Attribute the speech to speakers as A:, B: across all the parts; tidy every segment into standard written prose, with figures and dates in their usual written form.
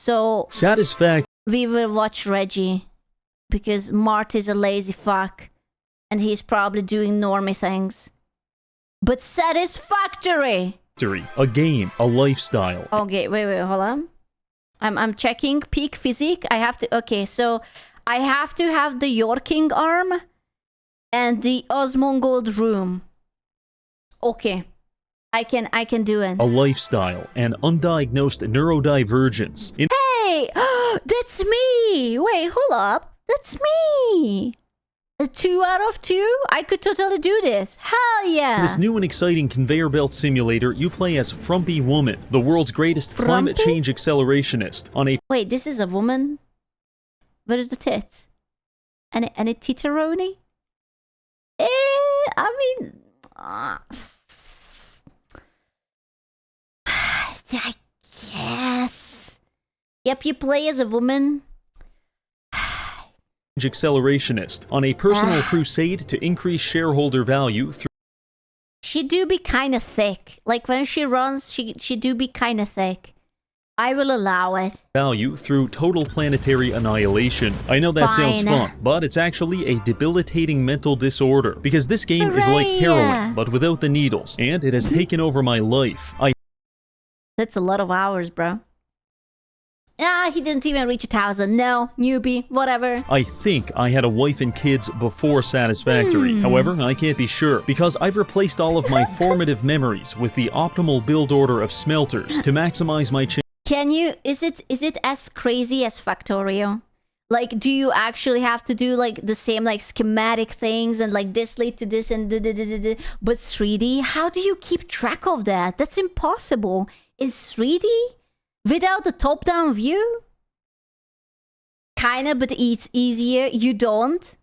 A: So
B: Satisfactory.
A: we will watch Reggie because Mart is a lazy fuck and he's probably doing normie things. But Satisfactory.
B: A game, a lifestyle.
A: Okay, wait, hold on. I'm checking peak physique. I have to. Okay, so I have to have the Yorking arm and the Osmongold room. Okay, I can do it.
B: A lifestyle, an undiagnosed neurodivergence.
A: Hey, that's me. Wait, hold up. That's me. A 2 out of 2? I could totally do this. Hell yeah.
B: In this new and exciting conveyor belt simulator, you play as Frumpy Woman, the world's greatest climate change accelerationist. On a
A: Wait, this is a woman? Where's the tits? And a titteroni? I mean... I guess. Yep, you play as a woman.
B: accelerationist on a personal crusade to increase shareholder value through
A: She do be kind of thick. Like when she runs, she do be kind of thick. I will allow it.
B: Value through total planetary annihilation. I know that sounds fun, but it's actually a debilitating mental disorder because this game is like heroin, but without the needles, and it has taken over my life.
A: That's a lot of hours, bro. Ah, he didn't even reach 1,000. No, newbie, whatever.
B: I think I had a wife and kids before Satisfactory. However, I can't be sure because I've replaced all of my formative memories with the optimal build order of smelters to maximize my chance.
A: Can you, is it as crazy as Factorio? Like, do you actually have to do like the same like schematic things and like this lead to this and but 3D? How do you keep track of that? That's impossible. Is 3D? Without the top-down view? Kinda, but it's easier. You don't?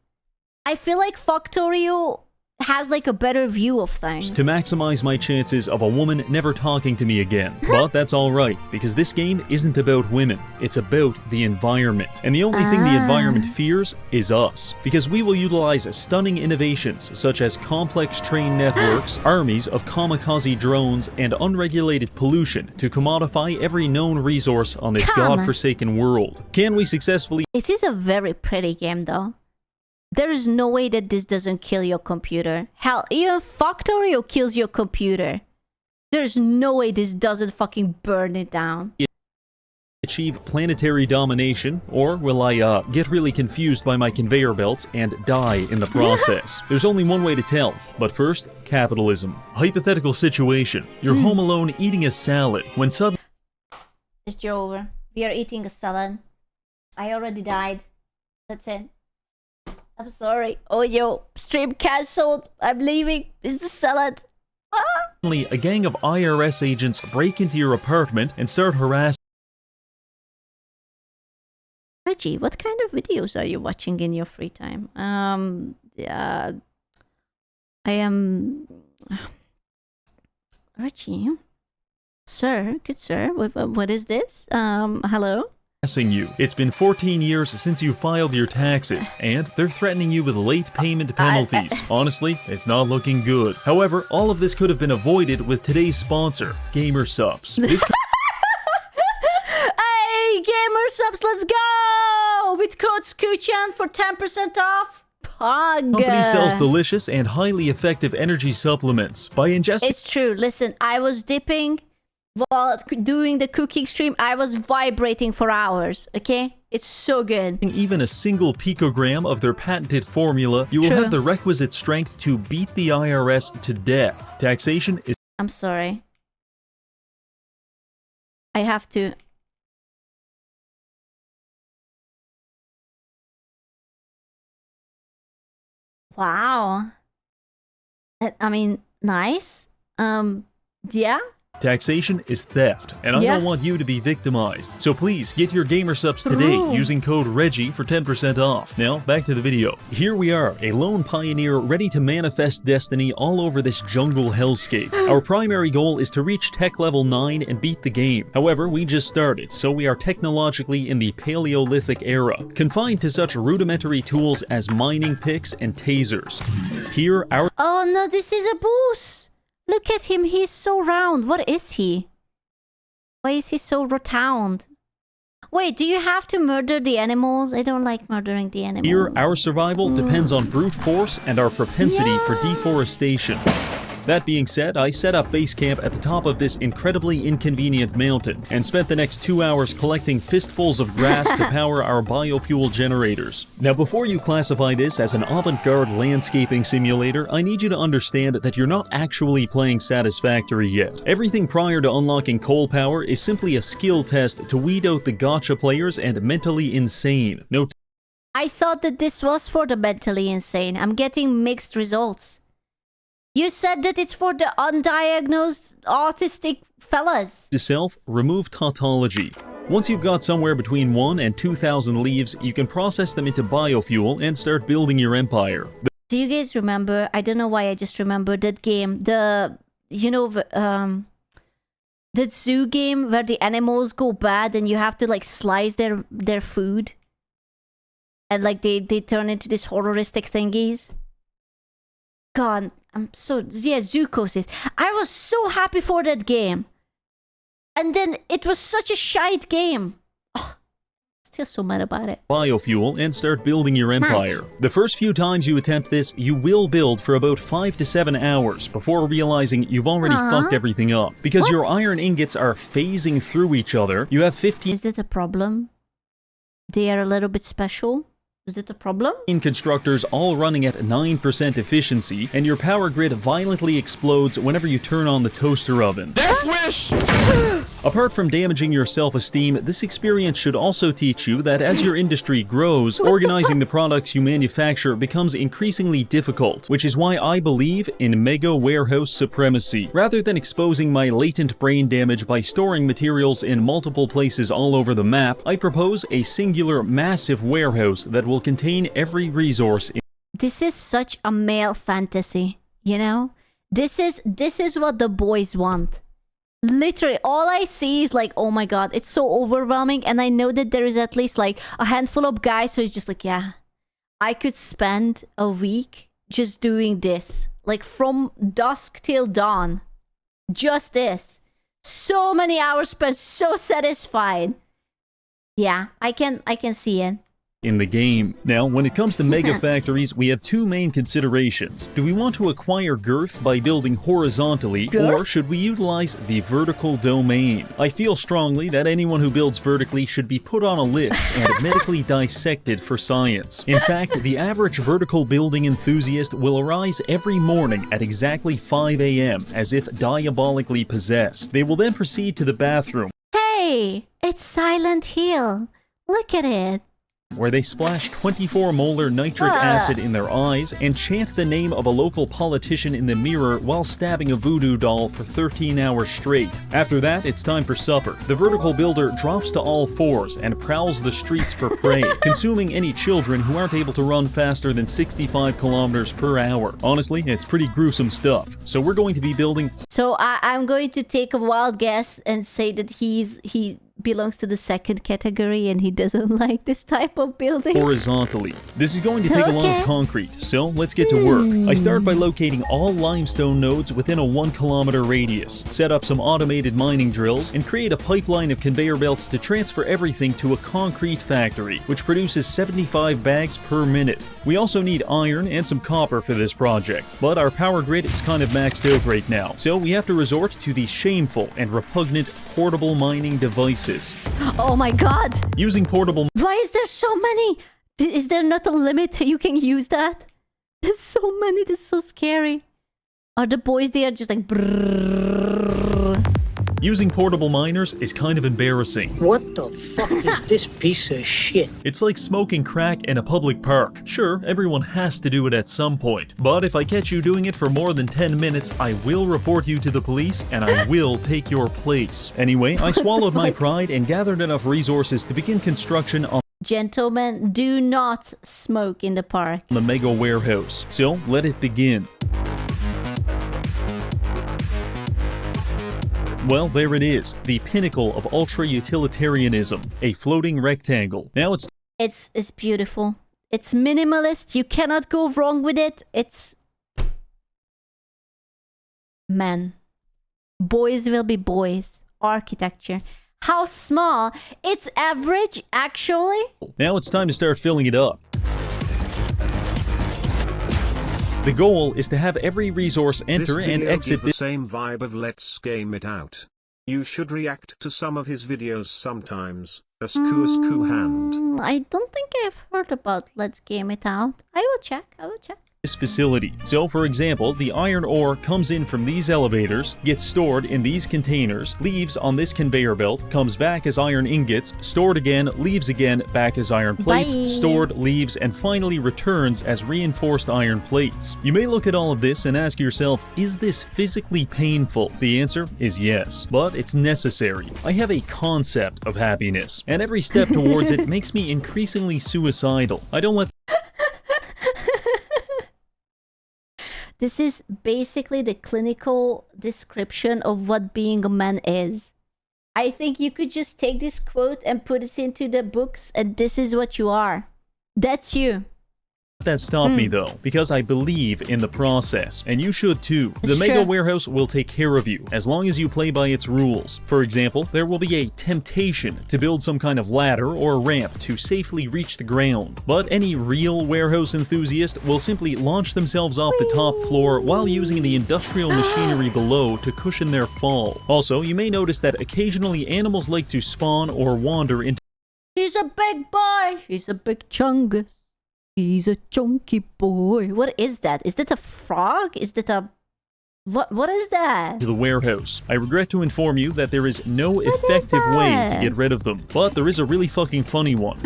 A: I feel like Factorio has like a better view of things.
B: To maximize my chances of a woman never talking to me again. But that's alright, because this game isn't about women. It's about the environment. And the only thing the environment fears is us. Because we will utilize stunning innovations such as complex train networks, armies of kamikaze drones, and unregulated pollution to commodify every known resource on this godforsaken world. Can we successfully...
A: It is a very pretty game though. There is no way that this doesn't kill your computer. Hell, even Factorio kills your computer. There's no way this doesn't fucking burn it down.
B: Achieve planetary domination, or will I get really confused by my conveyor belts and die in the process? There's only one way to tell, but first, capitalism. Hypothetical situation. You're home alone eating a salad when suddenly...
A: It's over. We are eating a salad. I already died. That's it. I'm sorry. Oh, yo, stream cancelled. I'm leaving. It's the salad.
B: A gang of IRS agents break into your apartment and start harassing.
A: Reggie, what kind of videos are you watching in your free time? Yeah, I am... Reggie? Sir, good sir, what is this? Hello?
B: You. It's been 14 years since you filed your taxes, and they're threatening you with late payment penalties. Honestly, it's not looking good. However, all of this could have been avoided with today's sponsor, Gamer Subs. This
A: Hey, Gamer Subs, let's go! With code SCOOCHAN for 10% off.
B: company sells delicious and highly effective energy supplements by ingesting...
A: It's true. Listen, I was dipping... While doing the cooking stream, I was vibrating for hours, okay? It's so good.
B: Even a single picogram of their patented formula, you will have the requisite strength to beat the IRS to death. Taxation is...
A: I'm sorry. I have to... Wow. I mean, nice. Yeah.
B: Taxation is theft, and I don't want you to be victimized. So please, get your Gamer Subs today using code Reggie for 10% off. Now, back to the video. Here we are, a lone pioneer ready to manifest destiny all over this jungle hellscape. Our primary goal is to reach tech level 9 and beat the game. However, we just started, so we are technologically in the Paleolithic era, confined to such rudimentary tools as mining picks and tasers. Here, our...
A: Oh no, this is a boss! Look at him, he's so round. What is he? Why is he so rotund? Wait, do you have to murder the animals? I don't like murdering the animals.
B: Here, our survival depends on brute force and our propensity for deforestation. That being said, I set up base camp at the top of this incredibly inconvenient mountain and spent the next 2 hours collecting fistfuls of grass to power our biofuel generators. Now, before you classify this as an avant-garde landscaping simulator, I need you to understand that you're not actually playing Satisfactory yet. Everything prior to unlocking coal power is simply a skill test to weed out the gotcha players and mentally insane. No,
A: I thought that this was for the mentally insane. I'm getting mixed results. You said that it's for the undiagnosed autistic fellas.
B: to self, remove tautology. Once you've got somewhere between 1 and 2,000 leaves, you can process them into biofuel and start building your empire.
A: Do you guys remember? I don't know why I just remembered that game. The zoo game where the animals go bad and you have to like slice their food. And like they turn into these horroristic thingies. God, Zookoses. I was so happy for that game. And then it was such a shite game. Oh, still so mad about it.
B: Biofuel and start building your empire. The first few times you attempt this, you will build for about 5 to 7 hours before realizing you've already fucked everything up. Because your iron ingots are phasing through each other, you have 15
A: Is that a problem? They are a little bit special? Is it a problem?
B: constructors all running at 9% efficiency, and your power grid violently explodes whenever you turn on the toaster oven.
C: Death wish!
B: Apart from damaging your self-esteem, this experience should also teach you that as your industry grows, organizing the products you manufacture becomes increasingly difficult, which is why I believe in mega warehouse supremacy. Rather than exposing my latent brain damage by storing materials in multiple places all over the map, I propose a singular massive warehouse that will contain every resource.
A: This is such a male fantasy, you know? This is what the boys want. Literally, all I see is like, oh my god, it's so overwhelming. And I know that there is at least like a handful of guys who is just like, yeah, I could spend a week just doing this. Like from dusk till dawn. Just this. So many hours spent, so satisfied. Yeah, I can see it.
B: In the game. Now, when it comes to mega factories, we have two main considerations. Do we want to acquire girth by building horizontally, or should we utilize the vertical domain? I feel strongly that anyone who builds vertically should be put on a list and medically dissected for science. In fact, the average vertical building enthusiast will arise every morning at exactly 5 a.m. as if diabolically possessed. They will then proceed to the bathroom.
A: Hey, it's Silent Hill. Look at it.
B: Where they splash 24 molar nitric acid in their eyes and chant the name of a local politician in the mirror while stabbing a voodoo doll for 13 hours straight. After that, it's time for supper. The vertical builder drops to all fours and prowls the streets for prey, consuming any children who aren't able to run faster than 65 kilometers per hour. Honestly, it's pretty gruesome stuff. So we're going to be building...
A: So I'm going to take a wild guess and say that he belongs to the second category and he doesn't like this type of building.
B: Horizontally. This is going to take a lot of concrete, so let's get to work. I start by locating all limestone nodes within a 1 kilometer radius, set up some automated mining drills, and create a pipeline of conveyor belts to transfer everything to a concrete factory, which produces 75 bags per minute. We also need iron and some copper for this project, but our power grid is kind of maxed out right now, so we have to resort to the shameful and repugnant portable mining devices.
A: Oh my god!
B: Using portable...
A: Why is there so many? Is there not a limit you can use that? There's so many, this is so scary. Are the boys there just like brrrr?
B: Using portable miners is kind of embarrassing.
D: What the fuck is this piece of shit?
B: It's like smoking crack in a public park. Sure, everyone has to do it at some point, but if I catch you doing it for more than 10 minutes, I will report you to the police and I will take your place. Anyway, I swallowed my pride and gathered enough resources to begin construction on...
A: Gentlemen, do not smoke in the park.
B: ...the mega warehouse. So, let it begin. Well, there it is, the pinnacle of ultra-utilitarianism, a floating rectangle. Now
A: It's beautiful. It's minimalist, you cannot go wrong with it. It's... Man. Boys will be boys. Architecture. How small? It's average, actually.
B: Now it's time to start filling it up. The goal is to have every resource enter
C: this
B: and
C: video
B: exit
C: give the same vibe of Let's Game It Out. You should react to some of his videos sometimes. Asku hand.
A: I don't think I've heard about Let's Game It Out. I will check.
B: this facility. So for example, the iron ore comes in from these elevators, gets stored in these containers, leaves on this conveyor belt, comes back as iron ingots, stored again, leaves again, back as iron plates,
A: Bye.
B: stored, leaves, and finally returns as reinforced iron plates. You may look at all of this and ask yourself, is this physically painful? The answer is yes, but it's necessary. I have a concept of happiness, and every step towards it makes me increasingly suicidal. I don't let
A: This is basically the clinical description of what being a man is. I think you could just take this quote and put it into the books, and this is what you are. That's you.
B: that stop me though, because I believe in the process, and you should too. The
A: Sure.
B: Mega Warehouse will take care of you, as long as you play by its rules. For example, there will be a temptation to build some kind of ladder or ramp to safely reach the ground, but any real warehouse enthusiast will simply launch themselves off the top floor while using the industrial machinery below to cushion their fall. Also, you may notice that occasionally animals like to spawn or wander into
A: He's a big boy. He's a big chungus. He's a chunky boy. What is that? Is that a frog? Is that a... What is that?
B: the warehouse. I regret to inform you that there is no effective way to
A: that?
B: get rid of them, but there is a really fucking funny one.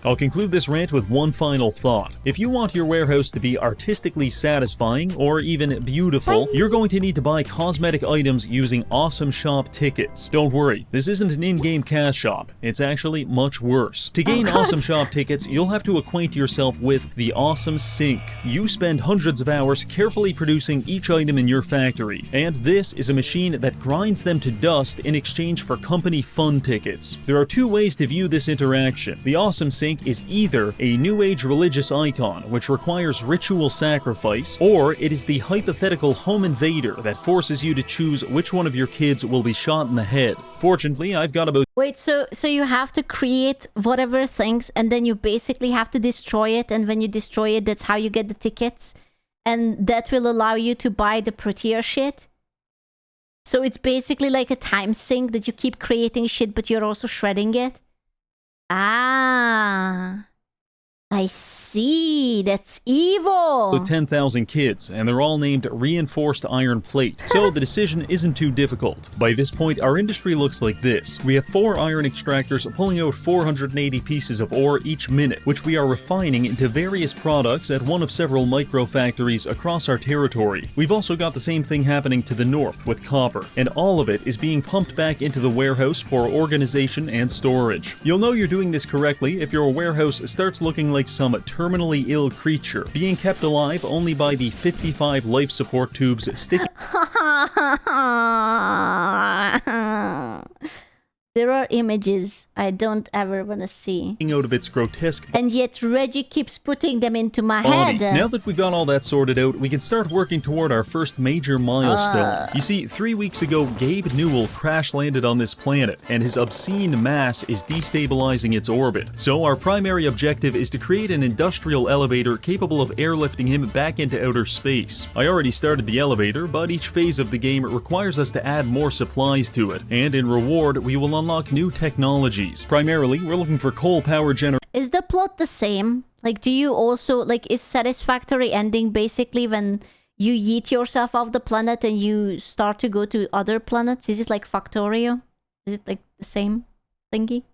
B: I'll conclude this rant with one final thought. If you want your warehouse to be artistically satisfying or even beautiful, you're going to need to buy cosmetic items using Awesome Shop tickets. Don't worry, this isn't an in-game cash shop. It's actually much worse. To gain Awesome Shop tickets, you'll have to acquaint yourself with the Awesome Sink. You spend hundreds of hours carefully producing each item in your factory, and this is a machine that grinds them to dust in exchange for company fun tickets. There are two ways to view this interaction. The Awesome Sink is either a New Age religious icon, which requires ritual sacrifice, or it is the hypothetical home invader that forces you to choose which one of your kids will be shot in the head. Fortunately, I've got about
A: Wait, so you have to create whatever things, and then you basically have to destroy it, and when you destroy it, that's how you get the tickets, and that will allow you to buy the prettier shit? So it's basically like a time sink that you keep creating shit, but you're also shredding it? Ah, I see. That's evil.
B: 10,000 kids, and they're all named Reinforced Iron Plate, so the decision isn't too difficult. By this point, our industry looks like this. We have 4 iron extractors pulling out 480 pieces of ore each minute, which we are refining into various products at one of several micro factories across our territory. We've also got the same thing happening to the north with copper, and all of it is being pumped back into the warehouse for organization and storage. You'll know you're doing this correctly if your warehouse starts looking like some terminally ill creature, being kept alive only by the 55 life support tubes sticking
A: There are images I don't ever want to see.
B: out of its grotesque
A: And yet Reggie keeps putting them into my
B: body.
A: head.
B: Now that we've got all that sorted out, we can start working toward our first major milestone. You see, 3 weeks ago, Gabe Newell crash-landed on this planet, and his obscene mass is destabilizing its orbit. So our primary objective is to create an industrial elevator capable of airlifting him back into outer space. I already started the elevator, but each phase of the game requires us to add more supplies to it, and in reward, we will unlock new technologies. Primarily, we're looking for coal power generation.
A: Is the plot the same? Like, do you also, like, is Satisfactory ending basically when you yeet yourself off the planet and you start to go to other planets? Is it like Factorio? Is it like the same thingy?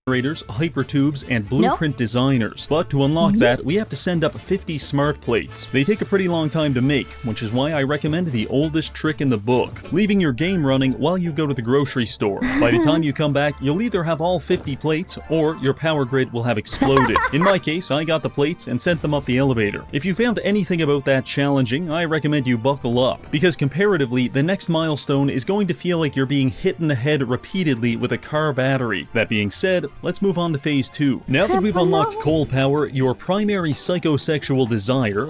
B: Hypertubes, and blueprint designers. But to unlock that, we have to send up 50 smart plates. They take a pretty long time to make, which is why I recommend the oldest trick in the book, leaving your game running while you go to the grocery store. By the time you come back, you'll either have all 50 plates, or your power grid will have exploded. In my case, I got the plates and sent them up the elevator. If you found anything about that challenging, I recommend you buckle up, because comparatively, the next milestone is going to feel like you're being hit in the head repeatedly with a car battery. That being said, let's move on to phase 2. Now that we've unlocked coal power, your primary psychosexual desire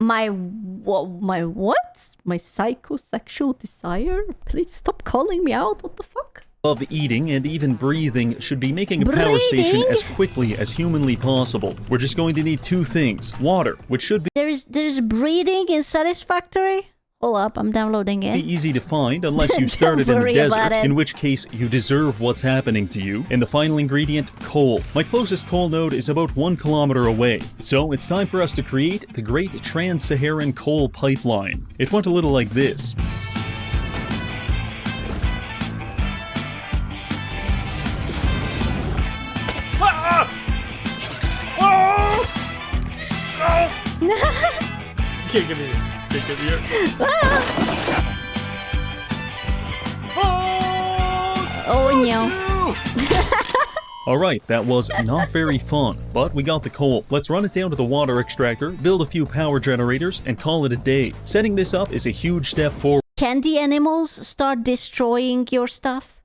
A: My what? My psychosexual desire? Please stop calling me out. What the fuck?
B: of eating and even breathing should be making a power station as quickly as humanly possible. We're just going to need two things. Water, which should be
A: There's breathing in Satisfactory? Hold up, I'm downloading it.
B: easy to find unless you started in the desert, in which case you deserve what's happening to you. And the final ingredient, coal. My closest coal node is about 1 kilometer away, so it's time for us to create the Great Trans-Saharan Coal Pipeline. It went a little like this.
E: Can't get me here. Can't get me here.
A: Oh no.
B: Alright, that was not very fun, but we got the coal. Let's run it down to the water extractor, build a few power generators, and call it a day. Setting this up is a huge step forward.
A: Can the animals start destroying your stuff?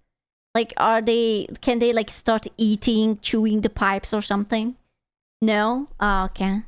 A: Like, can they like start eating, chewing the pipes or something? No? Oh, okay.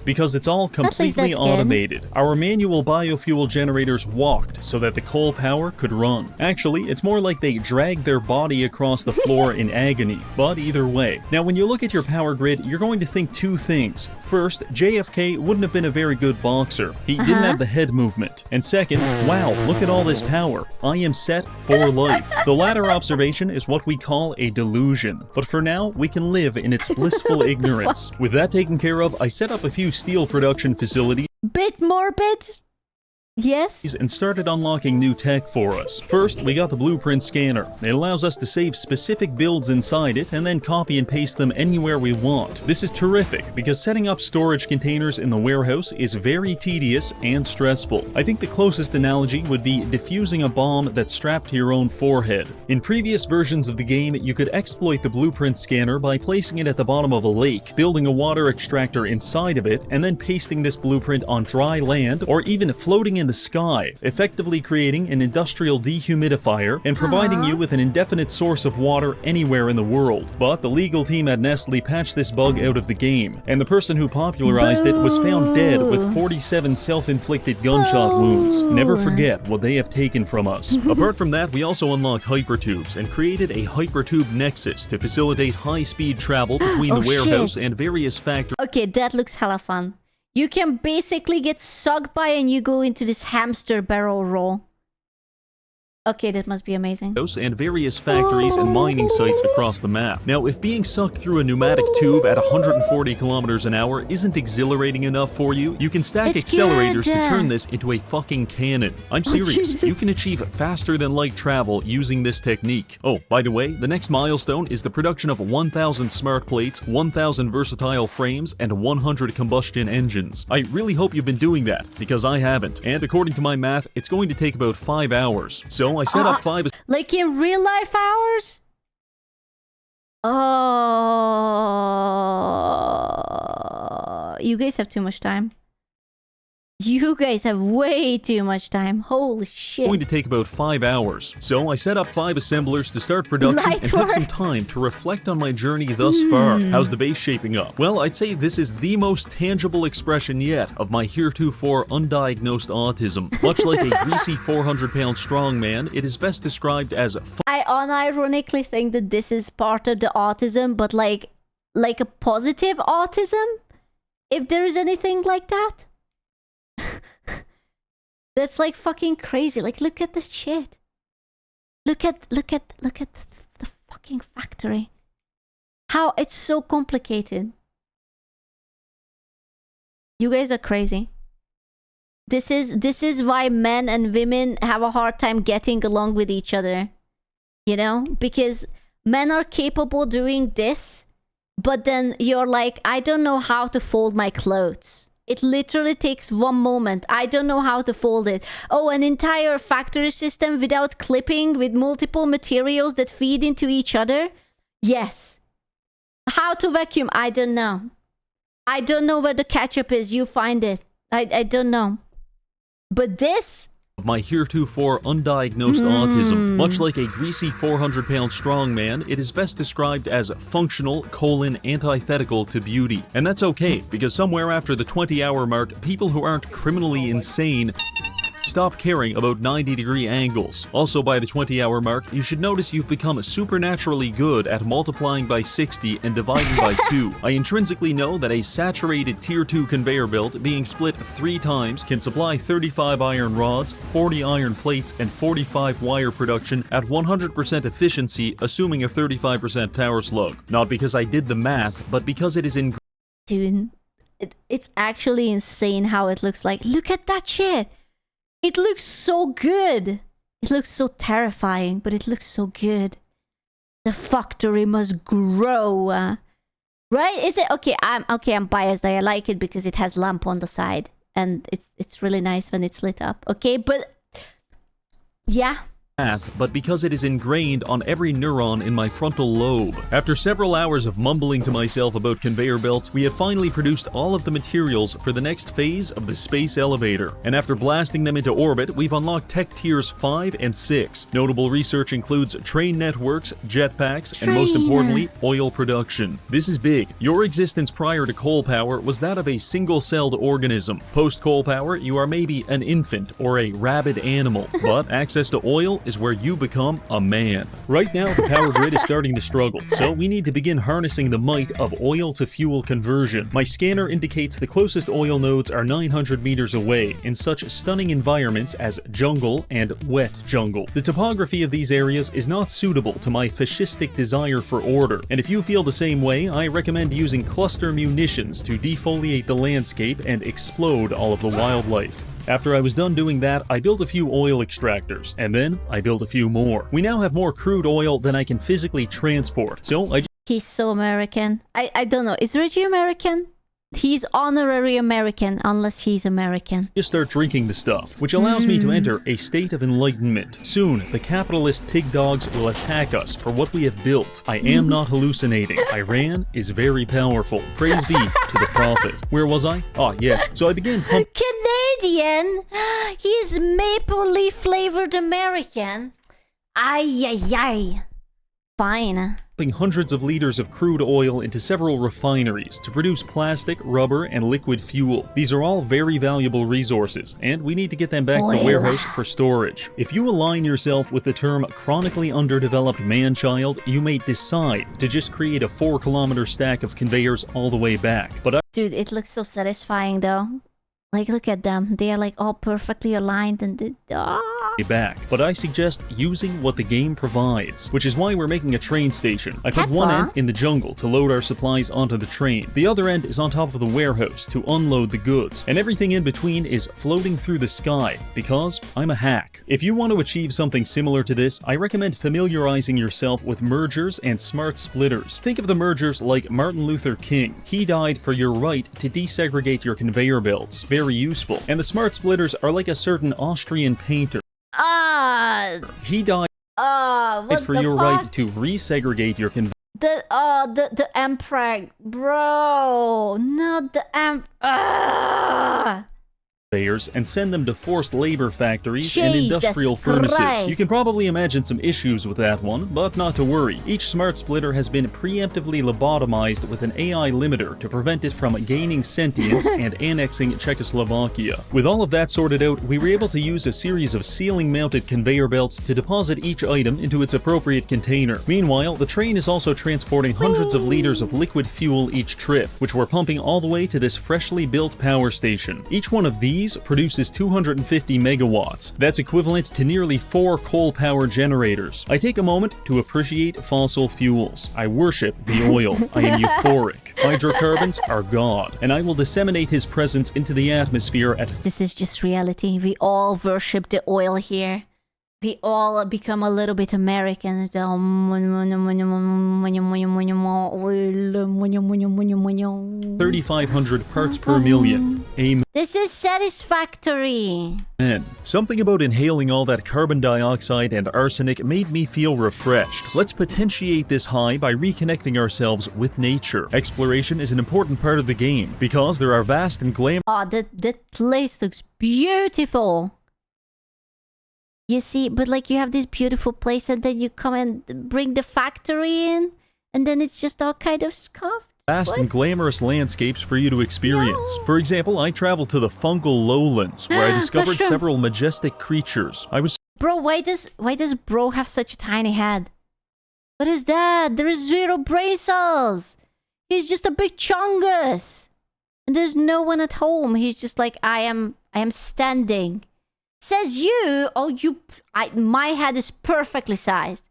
B: Because it's all completely automated. Our manual biofuel generators walked so that the coal power could run. Actually, it's more like they dragged their body across the floor in agony, but either way. Now, when you look at your power grid, you're going to think two things. First, JFK wouldn't have been a very good boxer. He didn't have the head movement. And second, wow, look at all this power. I am set for life. The latter observation is what we call a delusion. But for now, we can live in its blissful ignorance. With that taken care of, I set up a few steel production facilities.
A: Bit morbid? Yes?
B: And started unlocking new tech for us. First, we got the blueprint scanner. It allows us to save specific builds inside it and then copy and paste them anywhere we want. This is terrific because setting up storage containers in the warehouse is very tedious and stressful. I think the closest analogy would be defusing a bomb that's strapped to your own forehead. In previous versions of the game, you could exploit the blueprint scanner by placing it at the bottom of a lake, building a water extractor inside of it, and then pasting this blueprint on dry land or even floating in the sky, effectively creating an industrial dehumidifier and providing you with an indefinite source of water anywhere in the world. But the legal team at Nestle patched this bug out of the game, and the person who popularized it was found dead with 47 self-inflicted gunshot wounds. Never forget what they have taken from us. Apart from that, we also unlocked hypertubes and created a hypertube nexus to facilitate high-speed travel between the warehouse and various factories.
A: Okay, that looks hella fun. You can basically get sucked by and you go into this hamster barrel roll. Okay, that must be amazing.
B: And various factories and mining sites across the map. Now, if being sucked through a pneumatic tube at 140 kilometers an hour isn't exhilarating enough for you, you can stack accelerators to turn this into a fucking cannon. I'm serious. You can achieve faster than light travel using this technique. Oh, by the way, the next milestone is the production of 1,000 smart plates, 1,000 versatile frames, and 100 combustion engines. I really hope you've been doing that, because I haven't. And according to my math, it's going to take about 5 hours. So I set up 5...
A: Like in real life hours? Oh, you guys have too much time. You guys have way too much time. Holy shit.
B: Going to take about 5 hours. So I set up 5 assemblers to start production and took some time to reflect on my journey thus far. How's the base shaping up? Well, I'd say this is the most tangible expression yet of my heretofore undiagnosed autism. Much like a greasy 400-pound strongman, it is best described as...
A: I unironically think that this is part of the autism, but like a positive autism? If there is anything like that? That's like fucking crazy. Like, look at this shit. Look at the fucking factory. How it's so complicated. You guys are crazy. This is why men and women have a hard time getting along with each other. You know? Because men are capable doing this, but then you're like, I don't know how to fold my clothes. It literally takes one moment. I don't know how to fold it. Oh, an entire factory system without clipping with multiple materials that feed into each other? Yes. How to vacuum? I don't know. I don't know where the ketchup is. You find it. I don't know. But this...
B: my heretofore undiagnosed autism. Much like a greasy 400-pound strongman, it is best described as functional, antithetical to beauty. And that's okay, because somewhere after the 20-hour mark, people who aren't criminally insane Stop caring about 90-degree angles. Also, by the 20-hour mark, you should notice you've become supernaturally good at multiplying by 60 and dividing by 2. I intrinsically know that a saturated Tier 2 conveyor belt being split 3 times can supply 35 iron rods, 40 iron plates, and 45 wire production at 100% efficiency, assuming a 35% power slug. Not because I did the math, but because it is in...
A: Dude, it's actually insane how it looks like. Look at that shit! It looks so good! It looks so terrifying, but it looks so good. The factory must grow. Right? Is it okay? I'm biased. I like it because it has lamp on the side, and it's really nice when it's lit up. Okay, but yeah.
B: But because it is ingrained on every neuron in my frontal lobe. After several hours of mumbling to myself about conveyor belts, we have finally produced all of the materials for the next phase of the space elevator. And after blasting them into orbit, we've unlocked tech tiers 5 and 6. Notable research includes train networks, jetpacks, and most importantly, oil production. This is big. Your existence prior to coal power was that of a single-celled organism. Post-coal power, you are maybe an infant or a rabid animal. But access to oil is where you become a man. Right now, the power grid is starting to struggle, so we need to begin harnessing the might of oil to fuel conversion. My scanner indicates the closest oil nodes are 900 meters away in such stunning environments as jungle and wet jungle. The topography of these areas is not suitable to my fascistic desire for order, and if you feel the same way, I recommend using cluster munitions to defoliate the landscape and explode all of the wildlife. After I was done doing that, I built a few oil extractors, and then I built a few more. We now have more crude oil than I can physically transport, so I
A: He's so American. I don't know. Is Reggie American? He's honorary American, unless he's American.
B: just start drinking the stuff, which allows me to enter a state of enlightenment. Soon, the capitalist pig dogs will attack us for what we have built. I am not hallucinating. Iran is very powerful. Praise be to the prophet. Where was I? Ah, yes. So I began
A: Canadian? He's maple leaf flavored American. Ay, ay, ay. Fine.
B: pumping hundreds of liters of crude oil into several refineries to produce plastic, rubber, and liquid fuel. These are all very valuable resources, and we need to get them back to the warehouse for storage. If you align yourself with the term chronically underdeveloped man-child, you may decide to just create a 4-kilometer stack of conveyors all the way back. But
A: Dude, it looks so satisfying though. Like, look at them. They are like all perfectly aligned and
B: But I suggest using what the game provides, which is why we're making a train station. I put one end in the jungle to load our supplies onto the train. The other end is on top of the warehouse to unload the goods. And everything in between is floating through the sky, because I'm a hack. If you want to achieve something similar to this, I recommend familiarizing yourself with mergers and smart splitters. Think of the mergers like Martin Luther King. He died for your right to desegregate your conveyor belts. Very useful. And the smart splitters are like a certain Austrian painter. He died for your right to resegregate your conveyor.
A: The emperor, bro, not the
B: and send them to forced labor factories and industrial furnaces.
A: Christ.
B: You can probably imagine some issues with that one, but not to worry. Each smart splitter has been preemptively lobotomized with an AI limiter to prevent it from gaining sentience and annexing Czechoslovakia. With all of that sorted out, we were able to use a series of ceiling-mounted conveyor belts to deposit each item into its appropriate container. Meanwhile, the train is also transporting hundreds of liters of liquid fuel each trip, which we're pumping all the way to this freshly built power station. Each one of these produces 250 megawatts. That's equivalent to nearly 4 coal power generators. I take a moment to appreciate fossil fuels. I worship the oil. I am euphoric. Hydrocarbons are God, and I will disseminate his presence into the atmosphere at...
A: This is just reality. We all worship the oil here. We all become a little bit American.
B: 3,500 parts per million. Amen.
A: This is Satisfactory.
B: Something about inhaling all that carbon dioxide and arsenic made me feel refreshed. Let's potentiate this high by reconnecting ourselves with nature. Exploration is an important part of the game because there are vast and glamorous...
A: Oh, that place looks beautiful. You see, but like you have this beautiful place and then you come and bring the factory in and then it's just all kind of scuffed.
B: vast and glamorous landscapes for you to experience. For example, I traveled to the fungal lowlands, where I discovered
A: Mushroom.
B: several majestic creatures. I was
A: Bro, why does bro have such a tiny head? What is that? There is 0 brain cells. He's just a big chungus. And there's no one at home. He's just like, I am standing. Says you. Oh, my head is perfectly sized.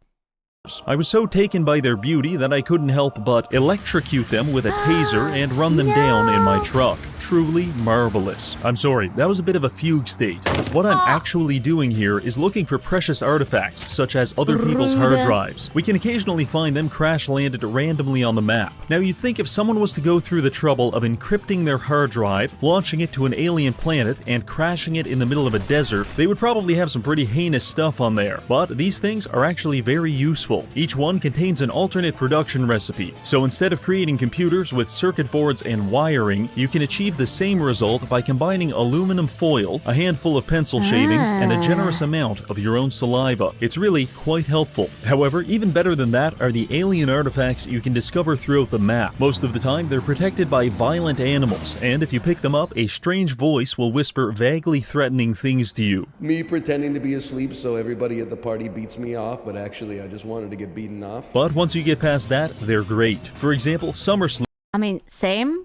B: so taken by their beauty that I couldn't help but electrocute them with a taser and run them down in my truck. Truly marvelous. I'm sorry, that was a bit of a fugue state. What I'm actually doing here is looking for precious artifacts, such as other people's hard drives. We can occasionally find them crash-landed randomly on the map. Now you'd think if someone was to go through the trouble of encrypting their hard drive, launching it to an alien planet, and crashing it in the middle of a desert, they would probably have some pretty heinous stuff on there. But these things are actually very useful. Each one contains an alternate production recipe, so instead of creating computers with circuit boards and wiring, you can achieve the same result by combining aluminum foil, a handful of pencil shavings, and a generous amount of your own saliva. It's really quite helpful. However, even better than that are the alien artifacts you can discover throughout the map. Most of the time, they're protected by violent animals, and if you pick them up, a strange voice will whisper vaguely threatening things to you.
F: Me pretending to be asleep so everybody at the party beats me off, but actually I just wanted to get beaten off.
B: But once you get past that, they're great. For example, summer sleep.
A: I mean, same?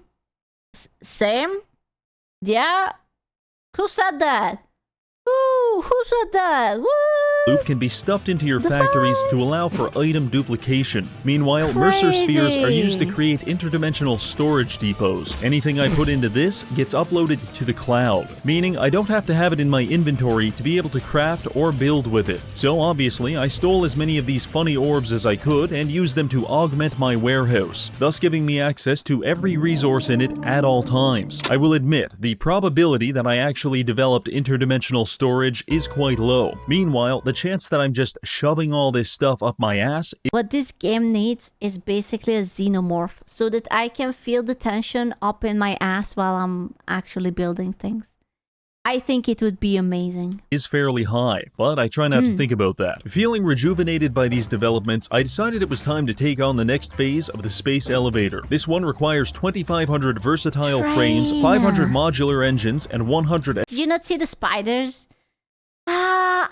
A: Same? Yeah? Who said that? Who said that? Woo!
B: Loop can be stuffed into your factories to allow for item duplication. Meanwhile, Mercer spheres are used to create interdimensional storage depots. Anything I put into this gets uploaded to the cloud, meaning I don't have to have it in my inventory to be able to craft or build with it. So obviously, I stole as many of these funny orbs as I could and used them to augment my warehouse, thus giving me access to every resource in it at all times. I will admit, the probability that I actually developed interdimensional storage is quite low. Meanwhile, the chance that I'm just shoving all this stuff up my ass is
A: What this game needs is basically a xenomorph so that I can feel the tension up in my ass while I'm actually building things. I think it would be amazing.
B: fairly high, but I try not to think about that. Feeling rejuvenated by these developments, I decided it was time to take on the next phase of the space elevator. This one requires 2,500 versatile frames, 500 modular engines, and 100...
A: Did you not see the spiders?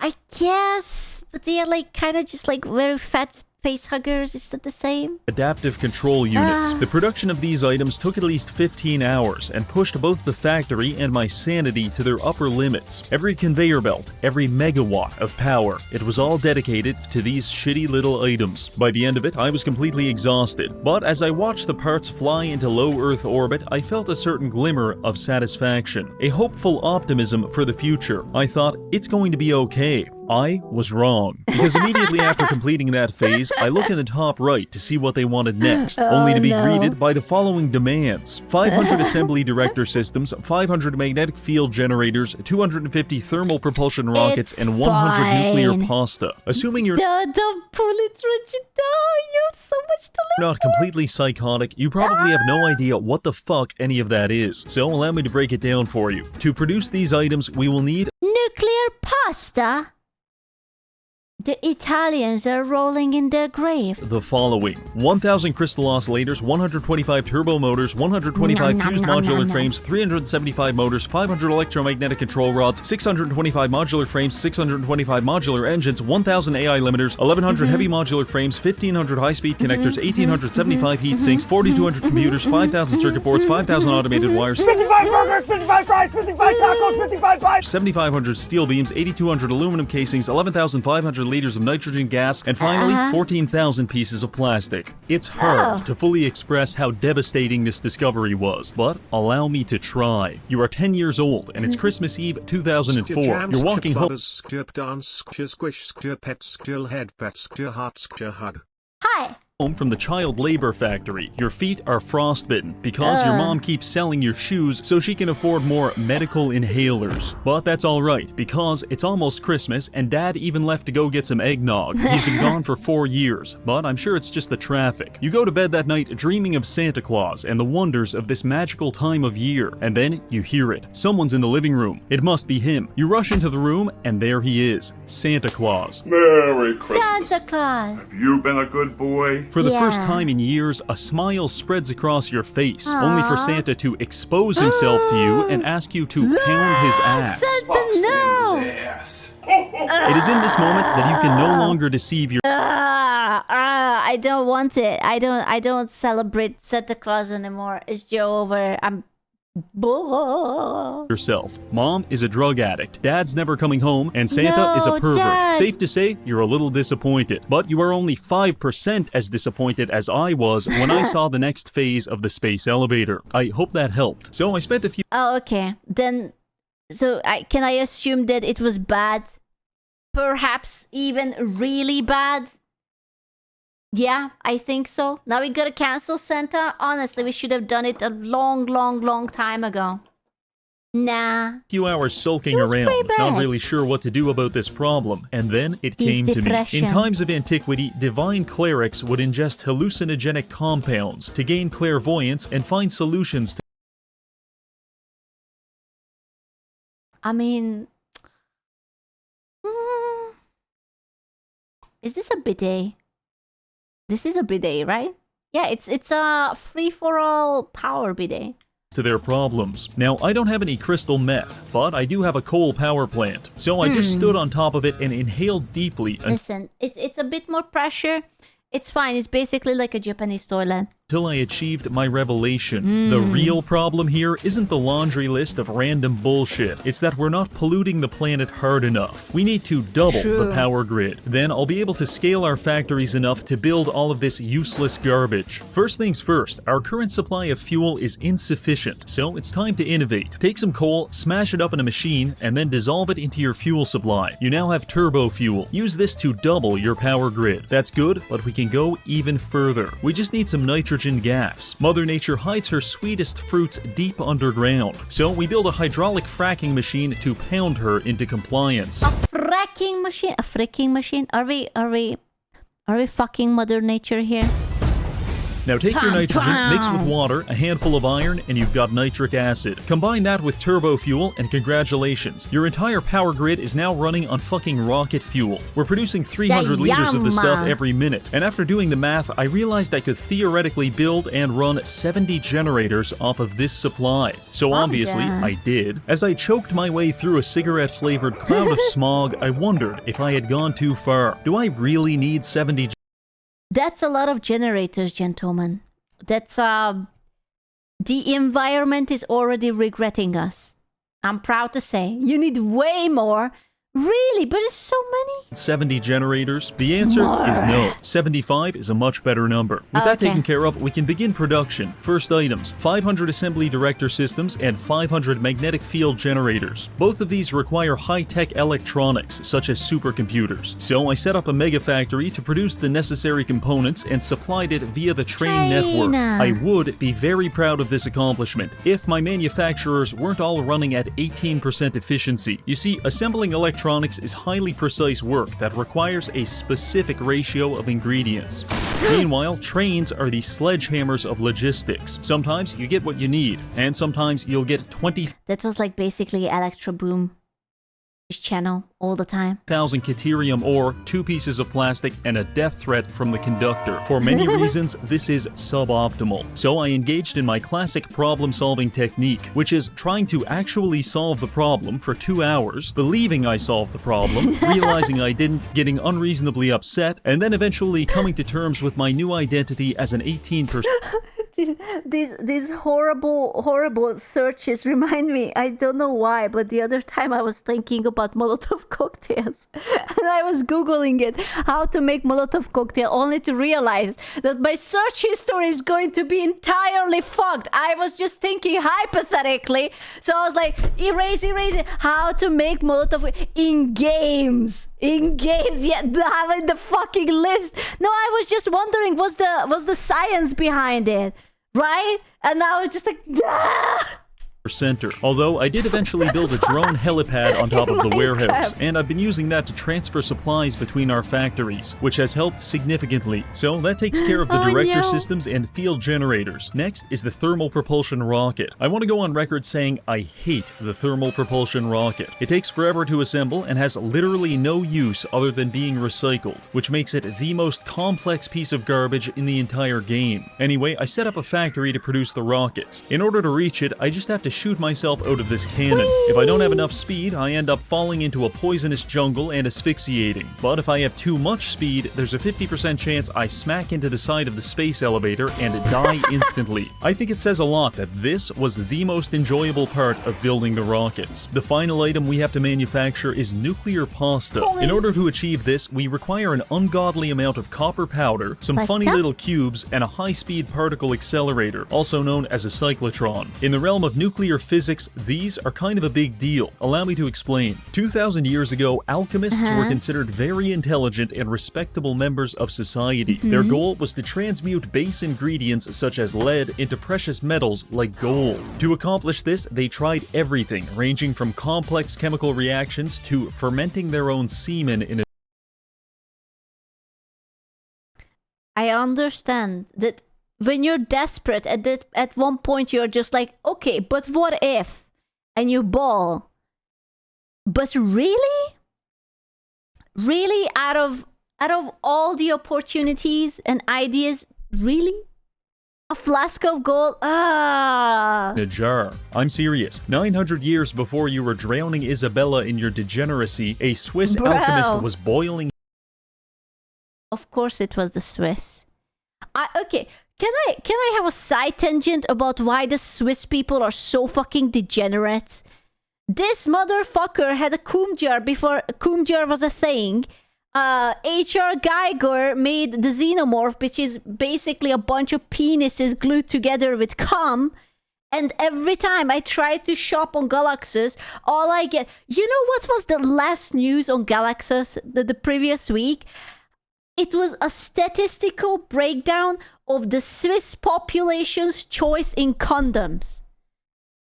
A: I guess, but they are like kind of just like very fat face huggers. Is that the same?
B: adaptive control units. The production of these items took at least 15 hours and pushed both the factory and my sanity to their upper limits. Every conveyor belt, every megawatt of power, it was all dedicated to these shitty little items. By the end of it, I was completely exhausted, but as I watched the parts fly into low Earth orbit, I felt a certain glimmer of satisfaction, a hopeful optimism for the future. I thought, it's going to be okay. I was wrong, because immediately after completing that phase, I look in the top right to see what they wanted next, only to be greeted by the following demands: 500 assembly director systems, 500 magnetic field generators, 250 thermal propulsion rockets,
A: It's
B: and 100
A: fine.
B: nuclear pasta. Assuming you're
A: Don't pull it, Reggie. No, you have so much to live
B: not completely psychotic, you probably have no idea what the fuck any of that is. So allow me to break it down for you. To produce these items, we will need
A: Nuclear pasta? The Italians are rolling in their grave.
B: the following: 1,000 crystal oscillators, 125 turbo motors, 125
A: Nom, nom,
B: fused
A: nom,
B: modular
A: nom, nom.
B: frames, 375 motors, 500 electromagnetic control rods, 625 modular frames, 625 modular engines, 1,000 AI limiters, 1,100 heavy modular frames, 1,500 high-speed connectors, 1,875 heat sinks, 4,200 computers, 5,000 circuit boards, 5,000 automated wires,
G: 55 burgers, 55 fries, 55 tacos, 55 pies.
B: 7,500 steel beams, 8,200 aluminum casings, 11,500 liters of nitrogen gas, and finally, 14,000 pieces of plastic. It's hard to fully express how devastating this discovery was, but allow me to try. You are 10 years old, and it's Christmas Eve 2004. You're walking home.
A: Hi.
B: From the child labor factory. Your feet are frostbitten because your mom keeps selling your shoes so she can afford more medical inhalers. But that's alright, because it's almost Christmas and Dad even left to go get some eggnog. He's been gone for 4 years, but I'm sure it's just the traffic. You go to bed that night dreaming of Santa Claus and the wonders of this magical time of year, and then you hear it. Someone's in the living room. It must be him. You rush into the room, and there he is, Santa Claus.
H: Merry Christmas.
A: Santa Claus.
H: Have you been a good boy?
B: For the first
A: Yeah.
B: time in years, a smile spreads across your face, only for Santa to expose himself to you and ask you to pound his ass.
A: Santa, no!
B: It is in this moment that you can no longer deceive
A: I don't want it. I don't celebrate Santa Claus anymore. It's over. I'm
B: yourself. Mom is a drug addict, Dad's never coming home, and Santa is a
A: No,
B: pervert.
A: Dad.
B: Safe to say, you're a little disappointed. But you are only 5% as disappointed as I was when I saw the next phase of the space elevator. I hope that helped. So I spent a few
A: Oh, okay. Then, can I assume that it was bad? Perhaps even really bad? Yeah, I think so. Now we gotta cancel Santa? Honestly, we should have done it a long time ago. Nah.
B: hours sulking
A: It was
B: around,
A: pretty
B: not
A: bad.
B: really sure what to do about this problem, and then it
A: His
B: came to me.
A: depression.
B: In times of antiquity, divine clerics would ingest hallucinogenic compounds to gain clairvoyance and find solutions to
A: I mean... Is this a bidet? This is a bidet, right? Yeah, it's a free-for-all power bidet.
B: their problems. Now, I don't have any crystal meth, but I do have a coal power plant. So I just stood on top of it and inhaled deeply
A: Listen, it's a bit more pressure. It's fine. It's basically like a Japanese toilet.
B: until I achieved my revelation. The real problem here isn't the laundry list of random bullshit. It's that we're not polluting the planet hard enough. We need to double the
A: True.
B: power grid. Then I'll be able to scale our factories enough to build all of this useless garbage. First things first, our current supply of fuel is insufficient, so it's time to innovate. Take some coal, smash it up in a machine, and then dissolve it into your fuel supply. You now have turbo fuel. Use this to double your power grid. That's good, but we can go even further. We just need some nitrogen gas. Mother Nature hides her sweetest fruits deep underground, so we build a hydraulic fracking machine to pound her into compliance.
A: Fracking machine? A freaking machine? Are we fucking Mother Nature here?
B: Now take your
A: Pow,
B: nitrogen, mix with
A: pow.
B: water, a handful of iron, and you've got nitric acid. Combine that with turbo fuel, and congratulations. Your entire power grid is now running on fucking rocket fuel. We're producing 300 liters of the stuff
A: Yum.
B: every minute. And after doing the math, I realized I could theoretically build and run 70 generators off of this supply. So obviously,
A: yeah.
B: I did. As I choked my way through a cigarette-flavored cloud of smog, I wondered if I had gone too far. Do I really need 70
A: That's a lot of generators, gentlemen. That's the environment is already regretting us. I'm proud to say. You need way more. Really? But it's so many.
B: 70 generators? The answer is no. 75 is a much better number. With that
A: Okay.
B: taken care of, we can begin production. First items, 500 assembly director systems and 500 magnetic field generators. Both of these require high-tech electronics, such as supercomputers. So I set up a mega factory to produce the necessary components and supplied it via the train network.
A: China.
B: I would be very proud of this accomplishment if my manufacturers weren't all running at 18% efficiency. You see, assembling electronics is highly precise work that requires a specific ratio of ingredients. Meanwhile, trains are the sledgehammers of logistics. Sometimes you get what you need, and sometimes you'll get 20,000
A: That was like basically Electro Boom channel all the time.
B: Caterium ore, 2 pieces of plastic, and a death threat from the conductor. For many reasons, this is suboptimal. So I engaged in my classic problem-solving technique, which is trying to actually solve the problem for 2 hours, believing I solved the problem, realizing I didn't, getting unreasonably upset, and then eventually coming to terms with my new identity as an 18%.
A: These horrible searches remind me, I don't know why, but the other time I was thinking about Molotov cocktails and I was googling it, how to make Molotov cocktail, only to realize that my search history is going to be entirely fucked. I was just thinking hypothetically, so I was like, erase it, how to make Molotov in games. Yeah, having the fucking list. No, I was just wondering, what's the science behind it, right? And now it's just like,
B: center. Although I did eventually build a drone helipad on top of the warehouse, and I've been using that to transfer supplies between our factories, which has helped significantly. So that takes care of the director systems and field generators. Next is the thermal propulsion rocket. I want to go on record saying I hate the thermal propulsion rocket. It takes forever to assemble and has literally no use other than being recycled, which makes it the most complex piece of garbage in the entire game. Anyway, I set up a factory to produce the rockets. In order to reach it, I just have to shoot myself out of this cannon. If I don't have enough speed, I end up falling into a poisonous jungle and asphyxiating. But if I have too much speed, there's a 50% chance I smack into the side of the space elevator and die instantly. I think it says a lot that this was the most enjoyable part of building the rockets. The final item we have to manufacture is nuclear pasta. In order to achieve this, we require an ungodly amount of copper powder, some funny little cubes, and a high-speed particle accelerator, also known as a cyclotron. In the realm of nuclear physics, these are kind of a big deal. Allow me to explain. 2,000 years ago, alchemists were considered very intelligent and respectable members of society. Their goal was to transmute base ingredients such as lead into precious metals like gold. To accomplish this, they tried everything, ranging from complex chemical reactions to fermenting their own semen in a...
A: I understand that when you're desperate, at one point you're just like, okay, but what if? And you bawl. But really? Really? Out of all the opportunities and ideas, really? A flask of gold?
B: a jar. I'm serious. 900 years before you were drowning Isabella in your degeneracy, a Swiss alchemist was boiling...
A: Of course it was the Swiss. Okay. Can I have a side tangent about why the Swiss people are so fucking degenerate? This motherfucker had a cum jar before cum jar was a thing. H.R. Geiger made the xenomorph, which is basically a bunch of penises glued together with cum. And every time I try to shop on Galaxus, all I get... You know what was the last news on Galaxus the previous week? It was a statistical breakdown of the Swiss population's choice in condoms.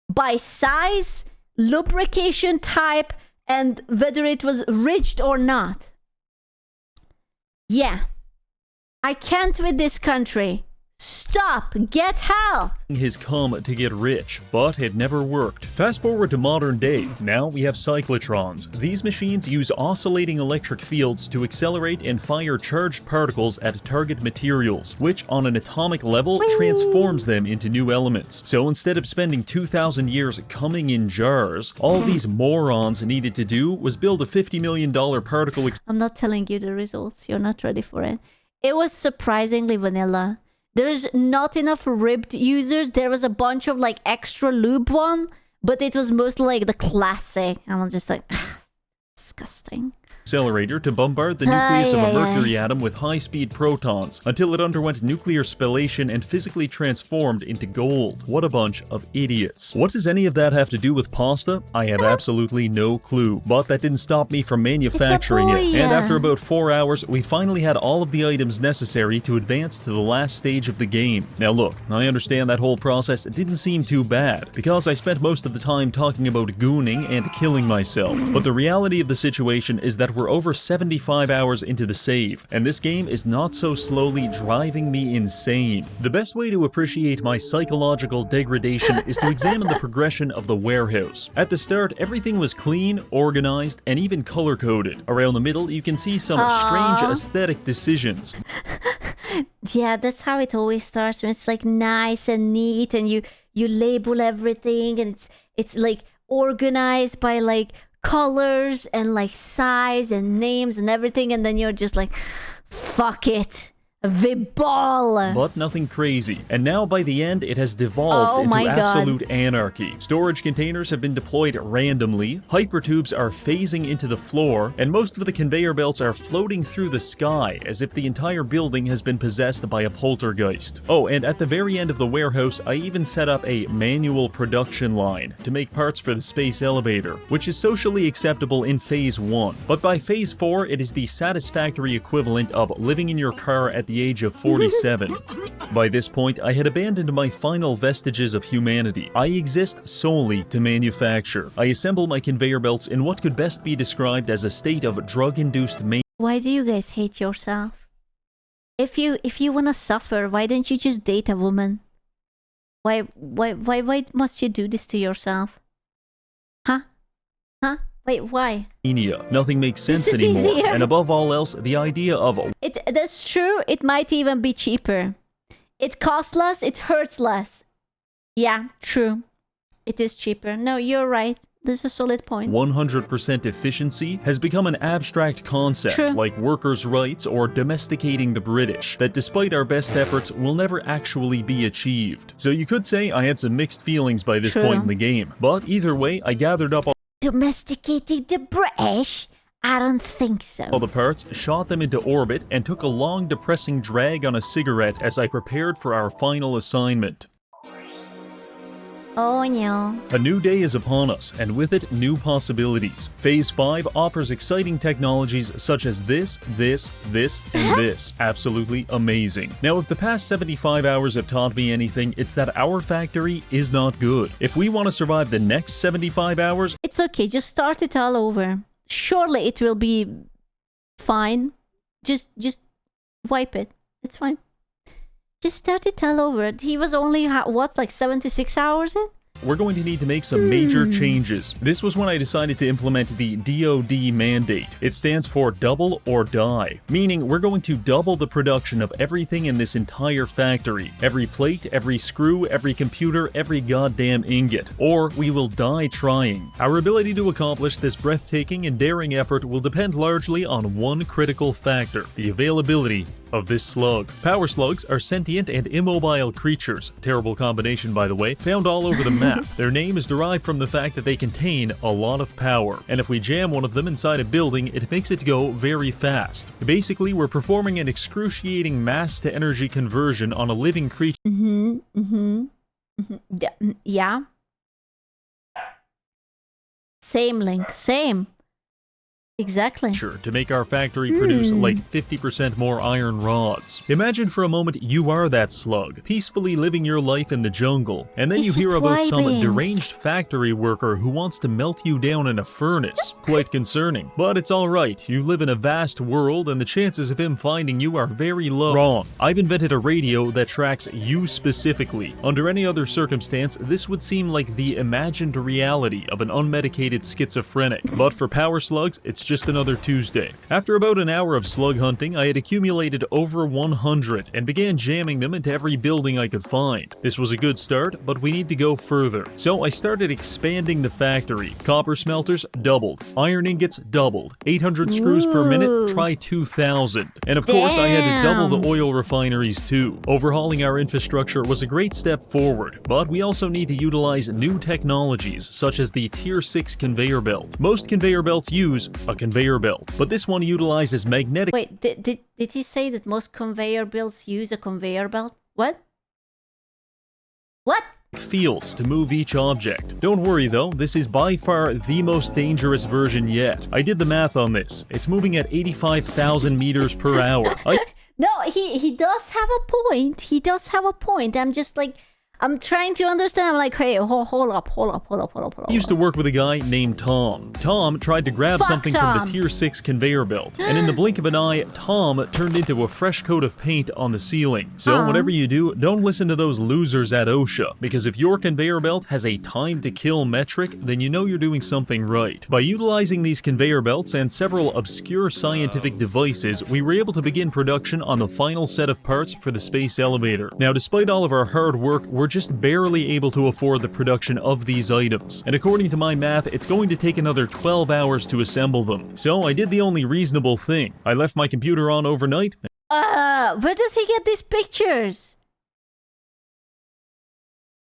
A: By size, lubrication type, and whether it was ridged or not. Yeah. I can't with this country. Stop! Get help!
B: His cum to get rich, but it never worked. Fast forward to modern day. Now we have cyclotrons. These machines use oscillating electric fields to accelerate and fire charged particles at target materials, which on an atomic level transforms them into new elements. So instead of spending 2,000 years coming in jars, all these morons needed to do was build a $50 million particle...
A: I'm not telling you the results. You're not ready for it. It was surprisingly vanilla. There's not enough ribbed users. There was a bunch of like extra lube one, but it was mostly like the classic. I'm just like, disgusting.
B: Accelerator to bombard the nucleus of a mercury atom with high-speed protons until it underwent nuclear spallation and physically transformed into gold. What a bunch of idiots. What does any of that have to do with pasta? I have absolutely no clue, but that didn't stop me from manufacturing it. And after about 4 hours, we finally had all of the items necessary to advance to the last stage of the game. Now look, I understand that whole process didn't seem too bad, because I spent most of the time talking about gooning and killing myself. But the reality of the situation is that we're over 75 hours into the save, and this game is not so slowly driving me insane. The best way to appreciate my psychological degradation is to examine the progression of the warehouse. At the start, everything was clean, organized, and even color-coded. Around the middle, you can see some strange aesthetic decisions.
A: Yeah, that's how it always starts. When it's like nice and neat, and you label everything, and it's like organized by like colors and like size and names and everything, and then you're just like, fuck it. Viball!
B: But nothing crazy. And now by the end, it has devolved into absolute anarchy. Storage containers have been deployed randomly, hypertubes are phasing into the floor, and most of the conveyor belts are floating through the sky as if the entire building has been possessed by a poltergeist. Oh, and at the very end of the warehouse, I even set up a manual production line to make parts for the space elevator, which is socially acceptable in Phase 1. But by Phase 4, it is the satisfactory equivalent of living in your car at the age of 47. By this point, I had abandoned my final vestiges of humanity. I exist solely to manufacture. I assemble my conveyor belts in what could best be described as a state of drug-induced
A: Why do you guys hate yourself? If you wanna suffer, why don't you just date a woman? Why must you do this to yourself? Huh? Huh? Wait, why?
B: mania. Nothing makes sense
A: This is
B: anymore.
A: easier.
B: And above all else, the idea of
A: That's true. It might even be cheaper. It costs less. It hurts less. Yeah, true. It is cheaper. No, you're right. This is a solid point.
B: 100% efficiency has become an abstract concept,
A: True.
B: like workers' rights or domesticating the British, that despite our best efforts will never actually be achieved. So you could say I had some mixed feelings by this
A: True.
B: point in the game, but either way, I gathered up
A: Domesticating the British? I don't think so.
B: all the parts, shot them into orbit, and took a long depressing drag on a cigarette as I prepared for our final assignment.
A: Oh no.
B: A new day is upon us, and with it, new possibilities. Phase 5 offers exciting technologies such as this, and this. Absolutely amazing. Now, if the past 75 hours have taught me anything, it's that our factory is not good. If we want to survive the next 75 hours,
A: It's okay. Just start it all over. Surely it will be fine. Just wipe it. It's fine. Just start it all over. He was only, what, like 76 hours in?
B: we're going to need to make some major changes. This was when I decided to implement the DoD mandate. It stands for double or die, meaning we're going to double the production of everything in this entire factory. Every plate, every screw, every computer, every goddamn ingot. Or we will die trying. Our ability to accomplish this breathtaking and daring effort will depend largely on one critical factor: the availability of this slug. Power slugs are sentient and immobile creatures, terrible combination by the way, found all over the map. Their name is derived from the fact that they contain a lot of power, and if we jam one of them inside a building, it makes it go very fast. Basically, we're performing an excruciating mass-to-energy conversion on a living creature.
A: Yeah. Same, Link. Same. Exactly.
B: To make our factory produce like 50% more iron rods. Imagine for a moment you are that slug, peacefully living your life in the jungle, and then
A: It's
B: you hear
A: just
B: about some
A: vibing.
B: deranged factory worker who wants to melt you down in a furnace. Quite concerning. But it's alright, you live in a vast world and the chances of him finding you are very low. Wrong. I've invented a radio that tracks you specifically. Under any other circumstance, this would seem like the imagined reality of an unmedicated schizophrenic. But for power slugs, it's just another Tuesday. After about an hour of slug hunting, I had accumulated over 100 and began jamming them into every building I could find. This was a good start, but we need to go further. So I started expanding the factory. Copper smelters doubled. Iron ingots doubled. 800 screws per minute, try 2,000. And of course, I had to double the oil refineries too. Overhauling our infrastructure was a great step forward, but we also need to utilize new technologies such as the Tier 6 conveyor belt. Most conveyor belts use a conveyor belt, but this one utilizes magnetic
A: Wait, did he say that most conveyor belts use a conveyor belt? What? What?
B: fields to move each object. Don't worry though, this is by far the most dangerous version yet. I did the math on this. It's moving at 85,000 meters per hour.
A: No, he does have a point. He does have a point. I'm just like, I'm trying to understand. I'm like, hey, hold up.
B: I used to work with a guy named Tom. Tom tried to grab
A: Fuck
B: something from
A: Tom.
B: the Tier 6 conveyor belt, and in the blink of an eye, Tom turned into a fresh coat of paint on the ceiling. So whatever you do, don't listen to those losers at OSHA, because if your conveyor belt has a time to kill metric, then you know you're doing something right. By utilizing these conveyor belts and several obscure scientific devices, we were able to begin production on the final set of parts for the space elevator. Now, despite all of our hard work, we're just barely able to afford the production of these items, and according to my math, it's going to take another 12 hours to assemble them. So I did the only reasonable thing. I left my computer on overnight.
A: Where does he get these pictures?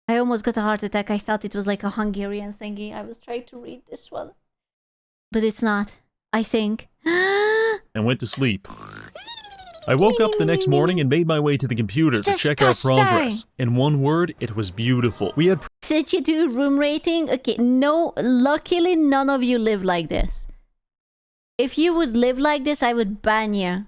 A: I almost got a heart attack. I thought it was like a Hungarian thingy. I was trying to read this one, but it's not, I think.
B: And went to sleep. I woke up the next morning and made my way to the computer to check our progress. In one word, it was beautiful. We had
A: Did you do room rating? Okay, no, luckily none of you live like this. If you would live like this, I would ban you.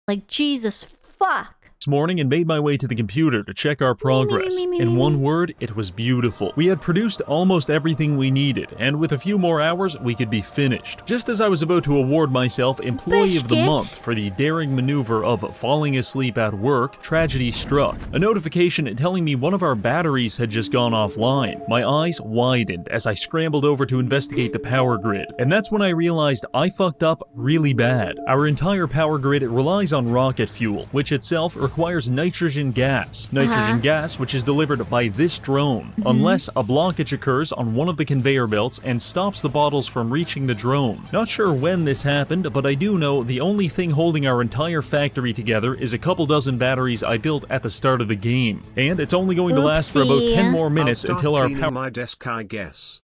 A: Like, Jesus fuck?
B: This morning and made my way to the computer to check our progress. In one word, it was beautiful. We had produced almost everything we needed, and with a few more hours, we could be finished. Just as I was about to award myself Employee of the
A: Biscuit.
B: Month for the daring maneuver of falling asleep at work, tragedy struck. A notification telling me one of our batteries had just gone offline. My eyes widened as I scrambled over to investigate the power grid, and that's when I realized I fucked up really bad. Our entire power grid relies on rocket fuel, which itself requires nitrogen gas. Nitrogen gas, which is delivered by this drone, unless a blockage occurs on one of the conveyor belts and stops the bottles from reaching the drone. Not sure when this happened, but I do know the only thing holding our entire factory together is a couple dozen batteries I built at the start of the game. And it's only going to last for about
A: Oopsie.
B: 10 more minutes
C: I'll start
B: until our
C: cleaning
B: power
C: my desk, I guess.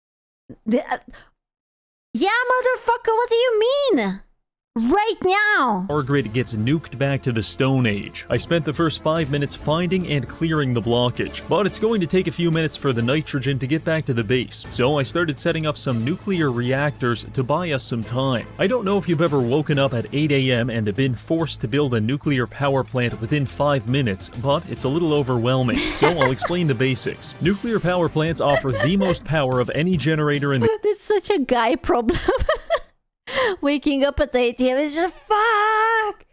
A: Yeah, motherfucker, what do you mean? Right now!
B: power grid gets nuked back to the Stone Age. I spent the first 5 minutes finding and clearing the blockage, but it's going to take a few minutes for the nitrogen to get back to the base, so I started setting up some nuclear reactors to buy us some time. I don't know if you've ever woken up at 8 a.m. and been forced to build a nuclear power plant within 5 minutes, but it's a little overwhelming, so I'll explain the basics. Nuclear power plants offer the most power of any generator in the
A: It's such a guy problem. Waking up at 8 a.m. is just fuck.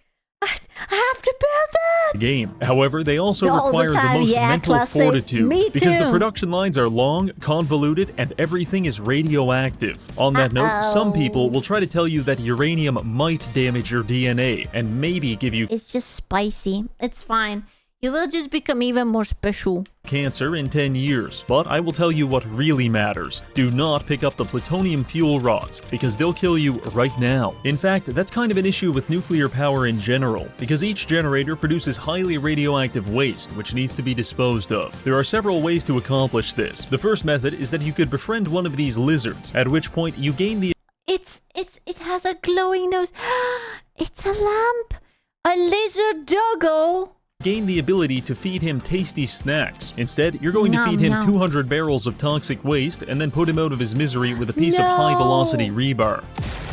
A: I have to build it.
B: game. However, they also
A: All the
B: require the
A: time,
B: most
A: yeah,
B: mental
A: classic.
B: fortitude
A: Me
B: because the
A: too.
B: production lines are long, convoluted, and everything is radioactive. On that note, some people will try to tell you that uranium might damage your DNA and maybe give you
A: It's just spicy. It's fine. You will just become even more special.
B: cancer in 10 years. But I will tell you what really matters. Do not pick up the plutonium fuel rods, because they'll kill you right now. In fact, that's kind of an issue with nuclear power in general, because each generator produces highly radioactive waste, which needs to be disposed of. There are several ways to accomplish this. The first method is that you could befriend one of these lizards, at which point you gain the
A: It has a glowing nose. It's a lamp. A lizard doggo.
B: ability to feed him tasty snacks. Instead, you're going to
A: Nom,
B: feed him
A: nom.
B: 200 barrels of toxic waste and then put him out of his misery with a piece of
A: No.
B: high-velocity rebar.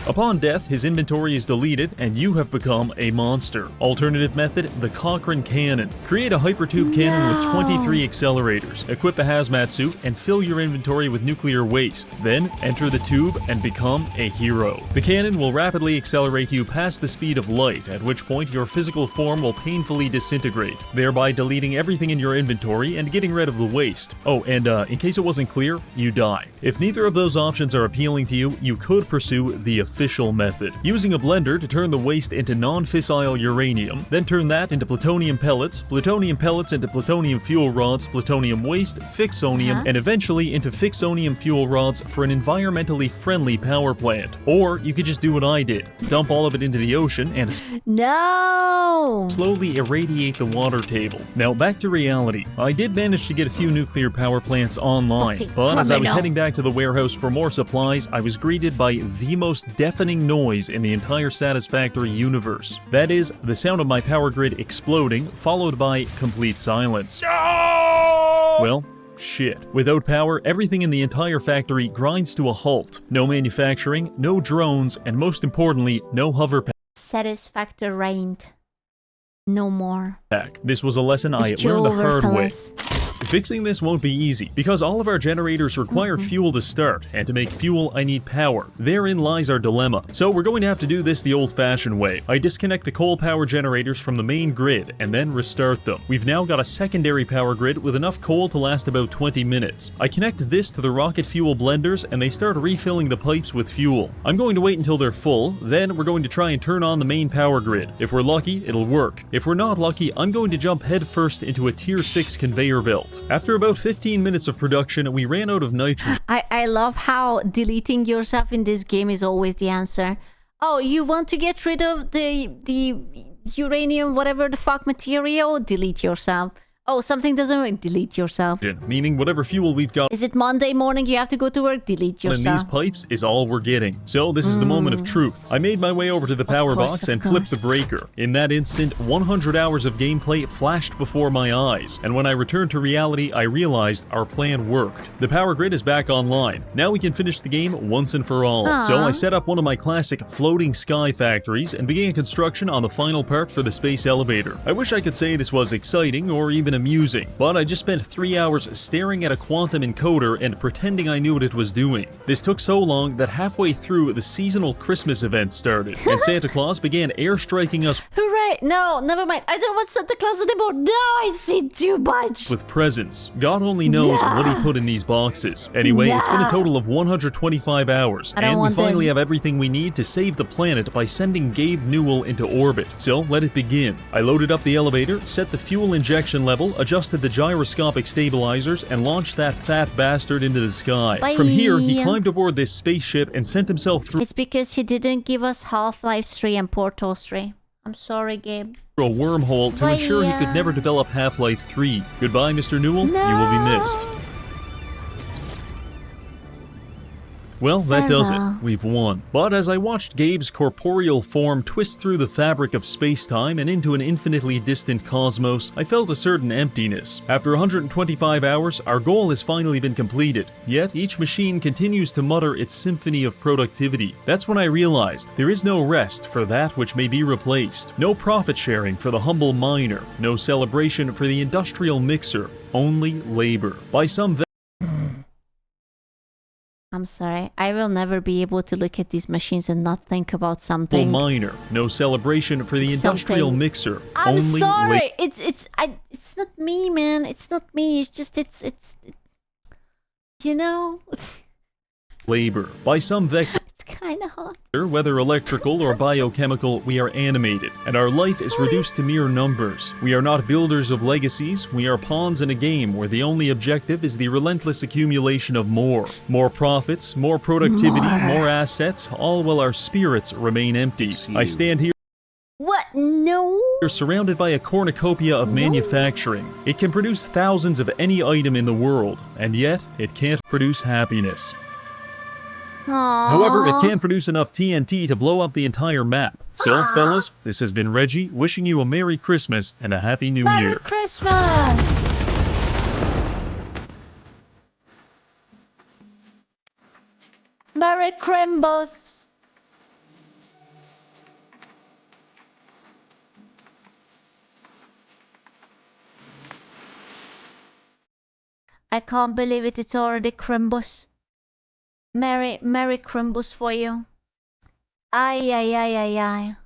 B: Upon death, his inventory is deleted and you have become a monster. Alternative method, the Cochrane Cannon. Create a hypertube cannon with 23 accelerators, equip a hazmat suit, and fill your inventory with nuclear waste. Then, enter the tube and become a hero. The cannon will rapidly accelerate you past the speed of light, at which point your physical form will painfully disintegrate, thereby deleting everything in your inventory and getting rid of the waste. Oh, and in case it wasn't clear, you die. If neither of those options are appealing to you, you could pursue the official method. Using a blender to turn the waste into non-fissile uranium, then turn that into plutonium pellets into plutonium fuel rods, plutonium waste, fixonium, and eventually into fixonium fuel rods for an environmentally friendly power plant. Or you could just do what I did. Dump all of it into the ocean and
A: No.
B: slowly irradiate the water table. Now back to reality. I did manage to get a few nuclear power plants online,
A: Okay,
B: but as I was
A: now.
B: heading back to the warehouse for more supplies, I was greeted by the most deafening noise in the entire Satisfactory universe. That is, the sound of my power grid exploding, followed by complete silence. Well, shit. Without power, everything in the entire factory grinds to a halt. No manufacturing, no drones, and most importantly, no hover
A: Satisfactory reigned. No more.
B: pack. This was a lesson I
A: It's
B: learned the
A: over,
B: hard way.
A: fellas.
B: Fixing this won't be easy, because all of our generators require fuel to start, and to make fuel I need power. Therein lies our dilemma. So we're going to have to do this the old-fashioned way. I disconnect the coal power generators from the main grid, and then restart them. We've now got a secondary power grid with enough coal to last about 20 minutes. I connect this to the rocket fuel blenders, and they start refilling the pipes with fuel. I'm going to wait until they're full, then we're going to try and turn on the main power grid. If we're lucky, it'll work. If we're not lucky, I'm going to jump headfirst into a Tier 6 conveyor belt. After about 15 minutes of production, we ran out of nitrogen.
A: I love how deleting yourself in this game is always the answer. Oh, you want to get rid of the uranium, whatever the fuck material? Delete yourself. Oh, something doesn't work. Delete yourself.
B: meaning whatever fuel we've got
A: Is it Monday morning? You have to go to work. Delete
B: in
A: yourself.
B: these pipes is all we're getting. So this is the moment of truth. I made my way over to the power box and flipped the breaker. In that instant, 100 hours of gameplay flashed before my eyes, and when I returned to reality, I realized our plan worked. The power grid is back online. Now we can finish the game once and for all. So I set up one of my classic floating sky factories and began construction on the final part for the space elevator. I wish I could say this was exciting or even amusing, but I just spent 3 hours staring at a quantum encoder and pretending I knew what it was doing. This took so long that halfway through, the seasonal Christmas event started, and Santa Claus began airstriking us
A: Hooray! No, never mind. I don't want Santa Claus anymore. No, I see too much.
B: with presents. God only knows what he put in these boxes. Anyway, it's been a total of 125 hours,
A: I don't
B: and we
A: want
B: finally
A: them.
B: have everything we need to save the planet by sending Gabe Newell into orbit. So let it begin. I loaded up the elevator, set the fuel injection level, adjusted the gyroscopic stabilizers, and launched that fat bastard into the sky.
A: Bye.
B: From here, he climbed aboard this spaceship and sent himself through
A: It's because he didn't give us Half-Life 3 and Portal 3. I'm sorry, Gabe.
B: a wormhole to ensure he could never develop Half-Life 3. Goodbye, Mr. Newell. You will be missed. Well, that does it.
A: Farewell.
B: We've won. But as I watched Gabe's corporeal form twist through the fabric of space-time and into an infinitely distant cosmos, I felt a certain emptiness. After 125 hours, our goal has finally been completed. Yet, each machine continues to mutter its symphony of productivity. That's when I realized there is no rest for that which may be replaced. No profit sharing for the humble miner. No celebration for the industrial mixer. Only labor. By some
A: I'm sorry. I will never be able to look at these machines and not think about something.
B: miner. No celebration for the industrial
A: Something.
B: mixer.
A: I'm
B: Only
A: sorry. It's not me, man. It's not me. It's just you know,
B: labor. By some vector,
A: it's kind of hot.
B: whether electrical or biochemical, we are animated, and our life is reduced to mere numbers. We are not builders of legacies, we are pawns in a game where the only objective is the relentless accumulation of more. More profits, more productivity, more assets, all while our spirits remain empty. I stand here
A: What? No.
B: surrounded by a cornucopia of manufacturing. It can produce thousands of any item in the world, and yet it can't produce happiness. However, it can produce enough TNT to blow up the entire map. So, fellas, this has been Reggie, wishing you a Merry Christmas and a Happy New
A: Merry
B: Year.
A: Christmas. Merry Crimbos. I can't believe it. It's already Crimbus. Merry Crimbus for you. Ay, ay, ay, ay, ay.